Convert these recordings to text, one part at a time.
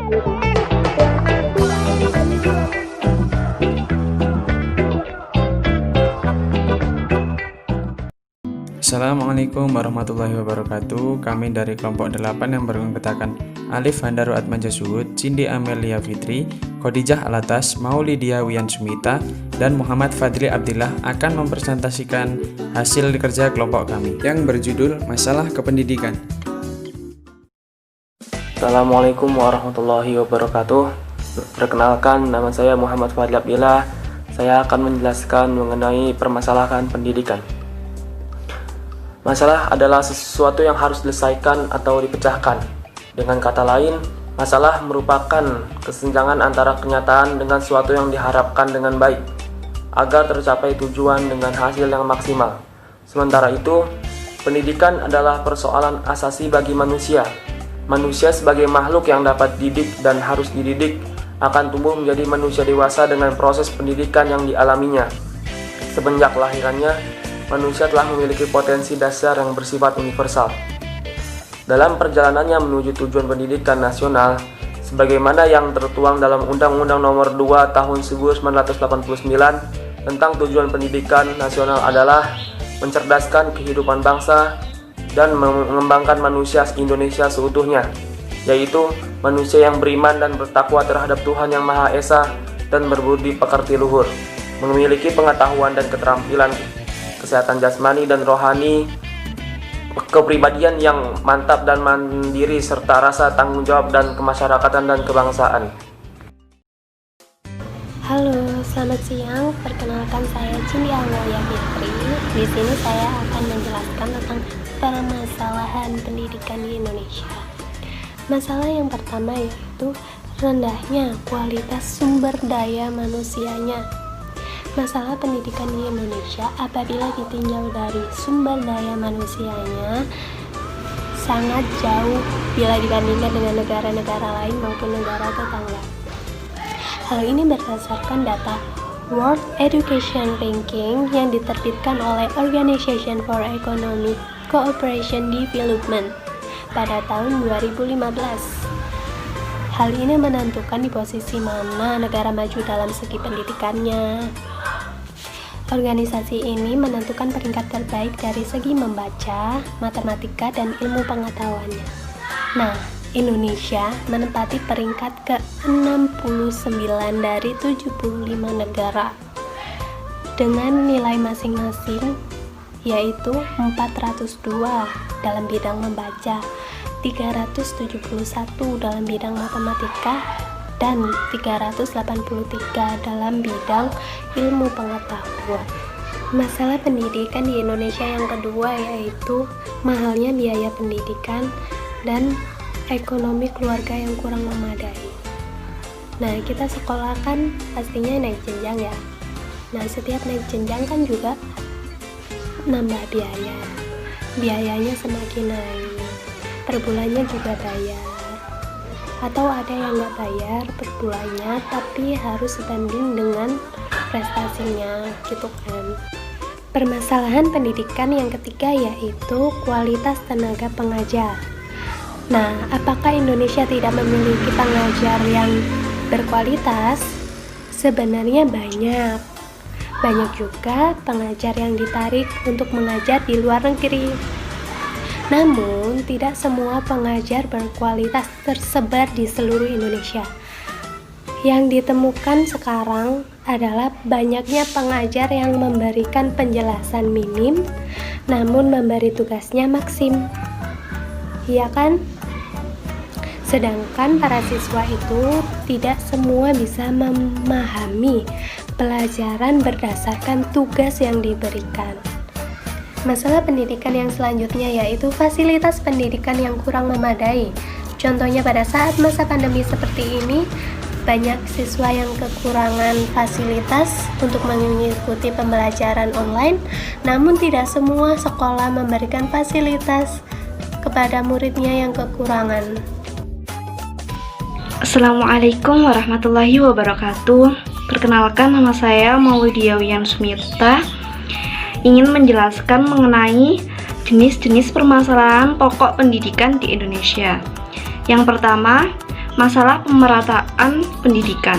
Assalamualaikum warahmatullahi wabarakatuh. Kami dari kelompok 8 yang beranggotakan Alif Handaru Atmaja Suhud, Cindy Amelia Fitri, Khadijah Alatas, Maulidia Wian Sumita, dan Muhammad Fadli Abdillah akan mempresentasikan hasil kerja kelompok kami yang berjudul Masalah Kependidikan. Assalamualaikum warahmatullahi wabarakatuh. Perkenalkan, nama saya Muhammad Fadli Abdillah. Saya akan menjelaskan mengenai permasalahan pendidikan. Masalah adalah sesuatu yang harus diselesaikan atau dipecahkan. Dengan kata lain, masalah merupakan kesenjangan antara kenyataan dengan sesuatu yang diharapkan dengan baik, agar tercapai tujuan dengan hasil yang maksimal. Sementara itu, pendidikan adalah persoalan asasi bagi manusia. Manusia sebagai makhluk yang dapat didik dan harus dididik akan tumbuh menjadi manusia dewasa dengan proses pendidikan yang dialaminya. Semenjak lahirannya, manusia telah memiliki potensi dasar yang bersifat universal. Dalam perjalanannya menuju tujuan pendidikan nasional, sebagaimana yang tertuang dalam Undang-Undang Nomor 2 Tahun 1989 tentang tujuan pendidikan nasional adalah mencerdaskan kehidupan bangsa dan mengembangkan manusia Indonesia seutuhnya, yaitu manusia yang beriman dan bertakwa terhadap Tuhan Yang Maha Esa dan berbudi pekerti luhur, memiliki pengetahuan dan keterampilan kesehatan jasmani dan rohani, kepribadian yang mantap dan mandiri, serta rasa tanggung jawab dan kemasyarakatan dan kebangsaan. Halo, selamat siang. Perkenalkan, saya Cindy Amelia Fitri. Di sini saya akan menjelaskan tentang permasalahan pendidikan di Indonesia. Masalah yang pertama yaitu rendahnya kualitas sumber daya manusianya. Masalah pendidikan di Indonesia apabila ditinjau dari sumber daya manusianya sangat jauh bila dibandingkan dengan negara-negara lain maupun negara tetangga. Hal ini berdasarkan data World Education Ranking yang diterbitkan oleh Organization for Economic Cooperation Development pada tahun 2015. Hal ini menentukan di posisi mana negara maju dalam segi pendidikannya. Organisasi ini menentukan peringkat terbaik dari segi membaca, matematika, dan ilmu pengetahuannya. Nah, Indonesia menempati peringkat ke-69 dari 75 negara dengan nilai masing-masing yaitu 402 dalam bidang membaca, 371 dalam bidang matematika, dan 383 dalam bidang ilmu pengetahuan. Masalah pendidikan di Indonesia yang kedua yaitu mahalnya biaya pendidikan dan ekonomi keluarga yang kurang memadai. Nah, kita sekolah kan pastinya naik jenjang ya. Nah, setiap naik jenjang kan juga nambah biaya. Biayanya semakin naik, per bulannya juga bayar. Atau ada yang nggak bayar per bulannya tapi harus sebanding dengan prestasinya gitu kan. Permasalahan pendidikan yang ketiga yaitu kualitas tenaga pengajar. Nah, apakah Indonesia tidak memiliki pengajar yang berkualitas? Sebenarnya banyak. Banyak juga pengajar yang ditarik untuk mengajar di luar negeri. Namun, tidak semua pengajar berkualitas tersebar di seluruh Indonesia. Yang ditemukan sekarang adalah banyaknya pengajar yang memberikan penjelasan minim, namun memberi tugasnya maksim. Iya kan? Sedangkan para siswa itu tidak semua bisa memahami pelajaran berdasarkan tugas yang diberikan. Masalah pendidikan yang selanjutnya yaitu fasilitas pendidikan yang kurang memadai. Contohnya pada saat masa pandemi seperti ini, banyak siswa yang kekurangan fasilitas untuk mengikuti pembelajaran online, namun tidak semua sekolah memberikan fasilitas kepada muridnya yang kekurangan. Assalamualaikum warahmatullahi wabarakatuh. Perkenalkan, nama saya Maulidia Wian Sumita. Ingin menjelaskan mengenai jenis-jenis permasalahan pokok pendidikan di Indonesia. Yang pertama, masalah pemerataan pendidikan.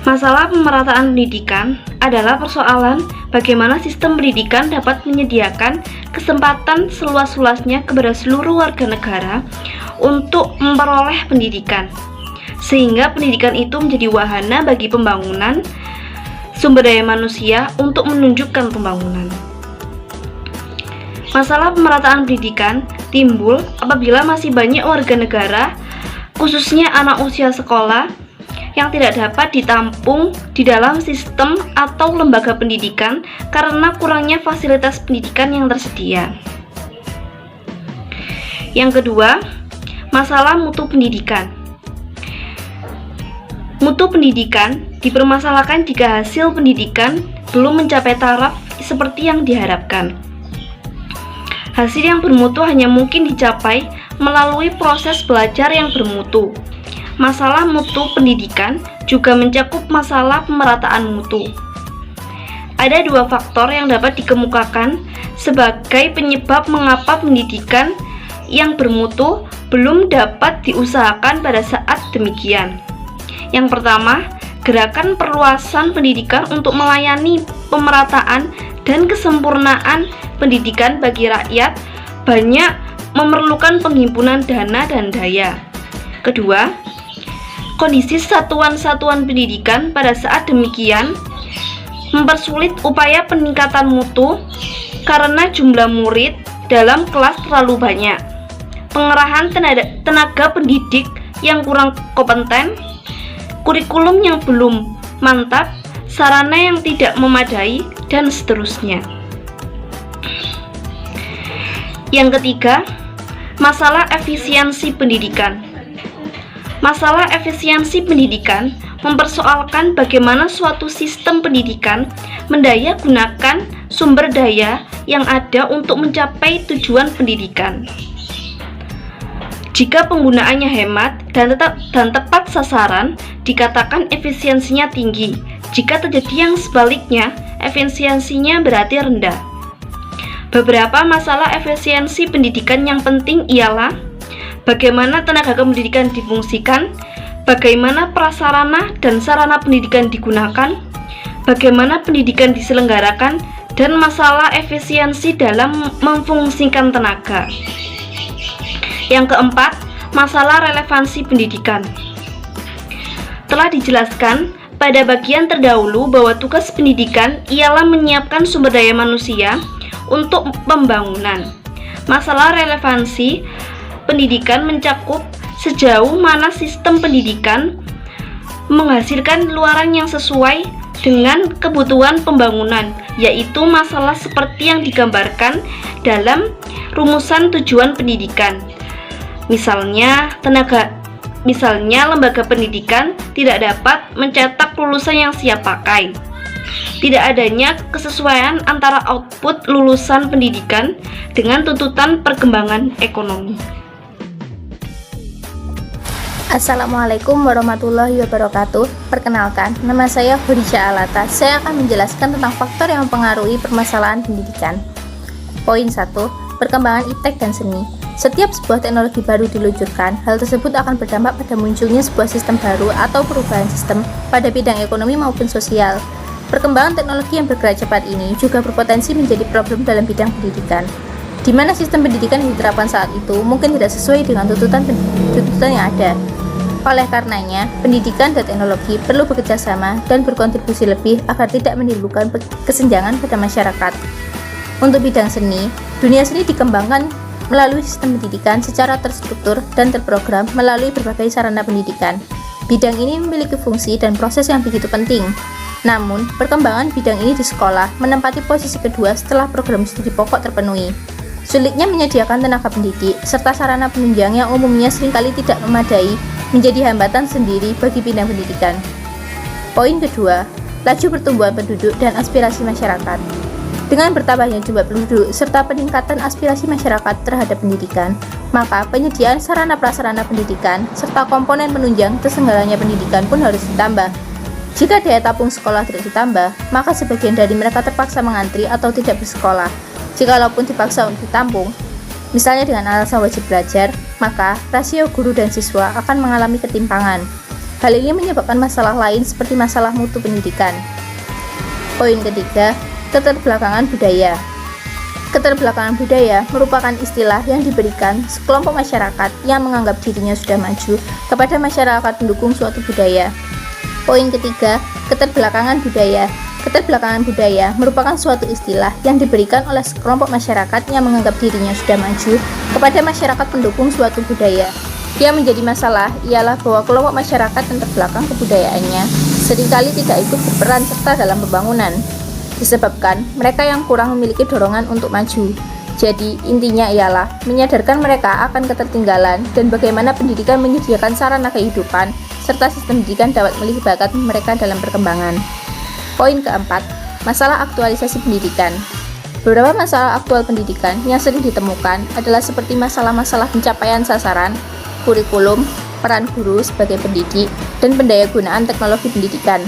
Masalah pemerataan pendidikan adalah persoalan bagaimana sistem pendidikan dapat menyediakan kesempatan seluas-luasnya kepada seluruh warga negara untuk memperoleh pendidikan, sehingga pendidikan itu menjadi wahana bagi pembangunan sumber daya manusia untuk menunjukkan pembangunan. Masalah pemerataan pendidikan timbul apabila masih banyak warga negara, khususnya anak usia sekolah, yang tidak dapat ditampung di dalam sistem atau lembaga pendidikan karena kurangnya fasilitas pendidikan yang tersedia. Yang kedua, masalah mutu pendidikan. Mutu pendidikan dipermasalahkan jika hasil pendidikan belum mencapai taraf seperti yang diharapkan. Hasil yang bermutu hanya mungkin dicapai melalui proses belajar yang bermutu. Masalah mutu pendidikan juga mencakup masalah pemerataan mutu. Ada dua faktor yang dapat dikemukakan sebagai penyebab mengapa pendidikan yang bermutu belum dapat diusahakan pada saat demikian. Yang pertama, gerakan perluasan pendidikan untuk melayani pemerataan dan kesempurnaan pendidikan bagi rakyat banyak memerlukan penghimpunan dana dan daya. Kedua, kondisi satuan-satuan pendidikan pada saat demikian mempersulit upaya peningkatan mutu karena jumlah murid dalam kelas terlalu banyak, pengerahan tenaga pendidik yang kurang kompeten, kurikulum yang belum mantap, sarana yang tidak memadai, dan seterusnya. Yang ketiga, masalah efisiensi pendidikan. Masalah efisiensi pendidikan mempersoalkan bagaimana suatu sistem pendidikan mendayagunakan sumber daya yang ada untuk mencapai tujuan pendidikan. Jika penggunaannya hemat dan tepat sasaran, dikatakan efisiensinya tinggi. Jika terjadi yang sebaliknya, efisiensinya berarti rendah. Beberapa masalah efisiensi pendidikan yang penting ialah bagaimana tenaga pendidikan difungsikan, bagaimana prasarana dan sarana pendidikan digunakan, bagaimana pendidikan diselenggarakan, dan masalah efisiensi dalam memfungsikan tenaga. Yang keempat, masalah relevansi pendidikan. Telah dijelaskan pada bagian terdahulu bahwa tugas pendidikan ialah menyiapkan sumber daya manusia untuk pembangunan. Masalah relevansi pendidikan mencakup sejauh mana sistem pendidikan menghasilkan luaran yang sesuai dengan kebutuhan pembangunan, yaitu masalah seperti yang digambarkan dalam rumusan tujuan pendidikan. Misalnya, lembaga pendidikan tidak dapat mencetak lulusan yang siap pakai. Tidak adanya kesesuaian antara output lulusan pendidikan dengan tuntutan perkembangan ekonomi. Assalamualaikum warahmatullahi wabarakatuh. Perkenalkan, nama saya Khadijah Alata. Saya akan menjelaskan tentang faktor yang mempengaruhi permasalahan pendidikan. Poin 1. Perkembangan iptek dan seni. Setiap sebuah teknologi baru diluncurkan, hal tersebut akan berdampak pada munculnya sebuah sistem baru atau perubahan sistem pada bidang ekonomi maupun sosial. Perkembangan teknologi yang bergerak cepat ini juga berpotensi menjadi problem dalam bidang pendidikan, di mana sistem pendidikan yang diterapkan saat itu mungkin tidak sesuai dengan tuntutan yang ada. Oleh karenanya, pendidikan dan teknologi perlu bekerja sama dan berkontribusi lebih agar tidak menimbulkan kesenjangan pada masyarakat. Untuk bidang seni, dunia seni dikembangkan melalui sistem pendidikan secara terstruktur dan terprogram melalui berbagai sarana pendidikan. Bidang ini memiliki fungsi dan proses yang begitu penting. Namun, perkembangan bidang ini di sekolah menempati posisi kedua setelah program studi pokok terpenuhi. Sulitnya menyediakan tenaga pendidik serta sarana penunjang yang umumnya seringkali tidak memadai menjadi hambatan sendiri bagi bidang pendidikan. Poin kedua, laju pertumbuhan penduduk dan aspirasi masyarakat. Dengan bertambahnya jumlah penduduk serta peningkatan aspirasi masyarakat terhadap pendidikan, maka penyediaan sarana-prasarana pendidikan serta komponen penunjang terselenggaranya pendidikan pun harus ditambah. Jika daya tampung sekolah tidak ditambah, maka sebagian dari mereka terpaksa mengantri atau tidak bersekolah. Jikalaupun dipaksa untuk ditampung, misalnya dengan alasan wajib belajar, maka rasio guru dan siswa akan mengalami ketimpangan. Hal ini menyebabkan masalah lain seperti masalah mutu pendidikan. Poin ketiga, keterbelakangan budaya. Keterbelakangan budaya merupakan istilah yang diberikan sekelompok masyarakat yang menganggap dirinya sudah maju kepada masyarakat pendukung suatu budaya. Poin ketiga, keterbelakangan budaya. Keterbelakangan budaya merupakan suatu istilah yang diberikan oleh sekelompok masyarakat yang menganggap dirinya sudah maju kepada masyarakat pendukung suatu budaya. Yang menjadi masalah ialah bahwa kelompok masyarakat yang terbelakang kebudayaannya seringkali tidak ikut berperan serta dalam pembangunan, disebabkan mereka yang kurang memiliki dorongan untuk maju. Jadi, intinya ialah menyadarkan mereka akan ketertinggalan dan bagaimana pendidikan menyediakan sarana kehidupan serta sistem pendidikan dapat melibatkan mereka dalam perkembangan. Poin keempat, masalah aktualisasi pendidikan. Beberapa masalah aktual pendidikan yang sering ditemukan adalah seperti masalah-masalah pencapaian sasaran, kurikulum, peran guru sebagai pendidik, dan pendayagunaan teknologi pendidikan.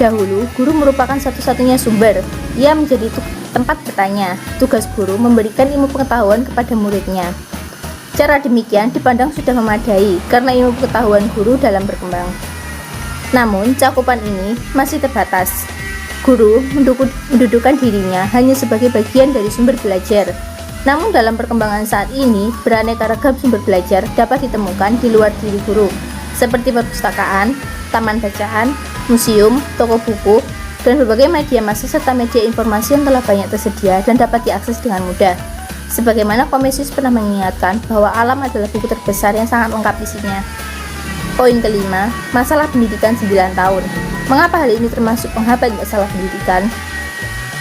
Dahulu, guru merupakan satu-satunya sumber. Ia menjadi tempat bertanya. Tugas guru memberikan ilmu pengetahuan kepada muridnya. Cara demikian dipandang sudah memadai karena ilmu pengetahuan guru dalam berkembang. Namun, cakupan ini masih terbatas. Guru mendudukan dirinya hanya sebagai bagian dari sumber belajar. Namun dalam perkembangan saat ini, beraneka ragam sumber belajar dapat ditemukan di luar diri guru, seperti perpustakaan, taman bacaan, museum, toko buku, dan berbagai media massa serta media informasi yang telah banyak tersedia dan dapat diakses dengan mudah. Sebagaimana Komisius pernah mengingatkan bahwa alam adalah buku terbesar yang sangat lengkap isinya. Poin kelima, masalah pendidikan 9 tahun. Mengapa hal ini termasuk penghambat masalah pendidikan?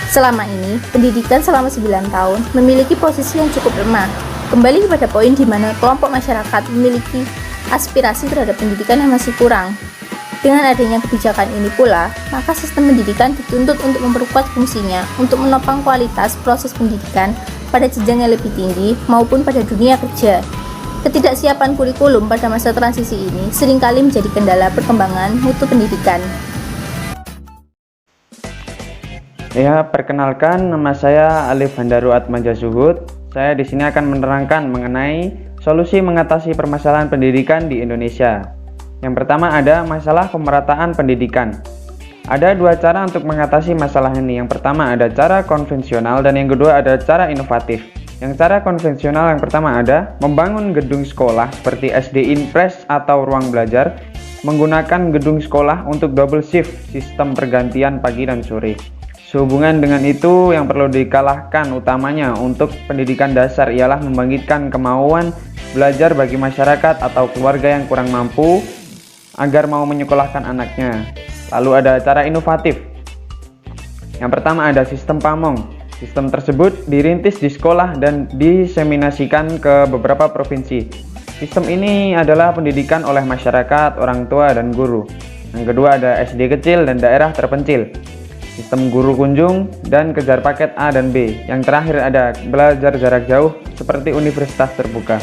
Selama ini, pendidikan selama 9 tahun memiliki posisi yang cukup lemah. Kembali kepada poin di mana kelompok masyarakat memiliki aspirasi terhadap pendidikan yang masih kurang. Dengan adanya kebijakan ini pula, maka sistem pendidikan dituntut untuk memperkuat fungsinya untuk menopang kualitas proses pendidikan pada jenjang yang lebih tinggi maupun pada dunia kerja. Ketidaksiapan kurikulum pada masa transisi ini seringkali menjadi kendala perkembangan mutu pendidikan. Ya, perkenalkan, nama saya Alif Handaru Atmaja Suhud. Saya di sini akan menerangkan mengenai solusi mengatasi permasalahan pendidikan di Indonesia. Yang pertama ada masalah pemerataan pendidikan. Ada dua cara untuk mengatasi masalah ini. Yang pertama ada cara konvensional dan yang kedua ada cara inovatif. Yang cara konvensional yang pertama ada membangun gedung sekolah seperti SD Inpres atau ruang belajar, menggunakan gedung sekolah untuk double shift sistem pergantian pagi dan sore. Sehubungan dengan itu, yang perlu dikalahkan utamanya untuk pendidikan dasar ialah membangkitkan kemauan belajar bagi masyarakat atau keluarga yang kurang mampu agar mau menyekolahkan anaknya. Lalu ada cara inovatif. Yang pertama ada sistem pamong. Sistem tersebut dirintis di sekolah dan diseminasikan ke beberapa provinsi. Sistem ini adalah pendidikan oleh masyarakat, orang tua, dan guru. Yang kedua ada SD kecil dan daerah terpencil. Sistem guru kunjung dan kejar paket A dan B. Yang terakhir ada belajar jarak jauh seperti universitas terbuka.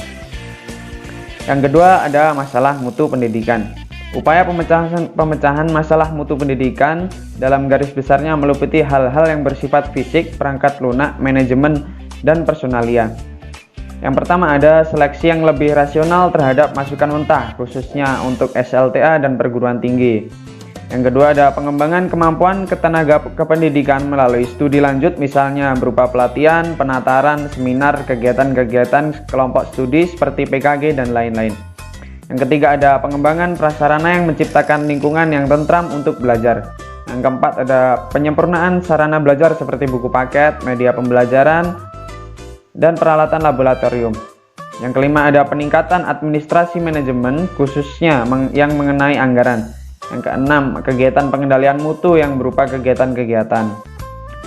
Yang kedua ada masalah mutu pendidikan. Upaya pemecahan masalah mutu pendidikan dalam garis besarnya meliputi hal-hal yang bersifat fisik, perangkat lunak, manajemen, dan personalia. Yang pertama ada seleksi yang lebih rasional terhadap masukan mentah, khususnya untuk SLTA dan perguruan tinggi. Yang kedua ada pengembangan kemampuan ketenaga kependidikan melalui studi lanjut, misalnya berupa pelatihan, penataran, seminar, kegiatan-kegiatan kelompok studi seperti PKG dan lain-lain. Yang ketiga ada pengembangan prasarana yang menciptakan lingkungan yang tentram untuk belajar. Yang keempat ada penyempurnaan sarana belajar seperti buku paket, media pembelajaran, dan peralatan laboratorium. Yang kelima ada peningkatan administrasi manajemen khususnya yang mengenai anggaran. Yang keenam kegiatan pengendalian mutu yang berupa kegiatan-kegiatan.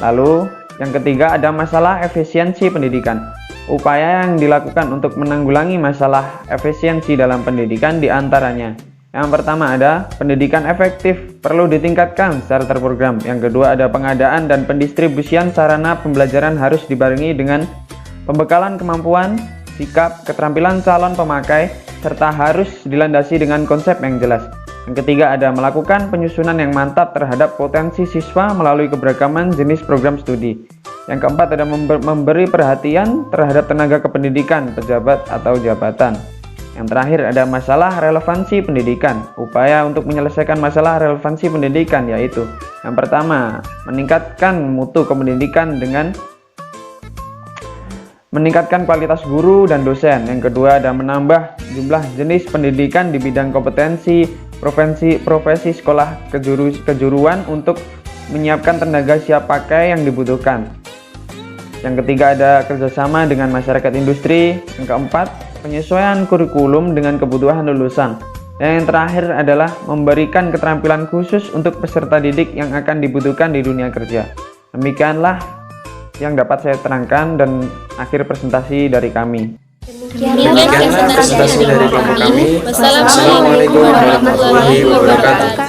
Lalu yang ketiga ada masalah efisiensi pendidikan. Upaya yang dilakukan untuk menanggulangi masalah efisiensi dalam pendidikan diantaranya. Yang pertama ada pendidikan efektif perlu ditingkatkan secara terprogram. Yang kedua ada pengadaan dan pendistribusian sarana pembelajaran harus dibarengi dengan pembekalan kemampuan, sikap, keterampilan calon pemakai, serta harus dilandasi dengan konsep yang jelas. Yang ketiga ada melakukan penyusunan yang mantap terhadap potensi siswa melalui keberagaman jenis program studi. Yang keempat ada memberi perhatian terhadap tenaga kependidikan, pejabat atau jabatan. Yang terakhir ada masalah relevansi pendidikan. Upaya untuk menyelesaikan masalah relevansi pendidikan yaitu yang pertama, meningkatkan mutu kependidikan dengan meningkatkan kualitas guru dan dosen. Yang kedua ada menambah jumlah jenis pendidikan di bidang kompetensi, profesi sekolah kejuruan untuk menyiapkan tenaga siap pakai yang dibutuhkan. Yang ketiga ada kerjasama dengan masyarakat industri. Yang keempat, penyesuaian kurikulum dengan kebutuhan lulusan. Dan yang terakhir adalah memberikan keterampilan khusus untuk peserta didik yang akan dibutuhkan di dunia kerja. Demikianlah yang dapat saya terangkan dan akhir presentasi dari kami. Demikianlah presentasi dari kelompok kami. Wassalamualaikum warahmatullahi wabarakatuh.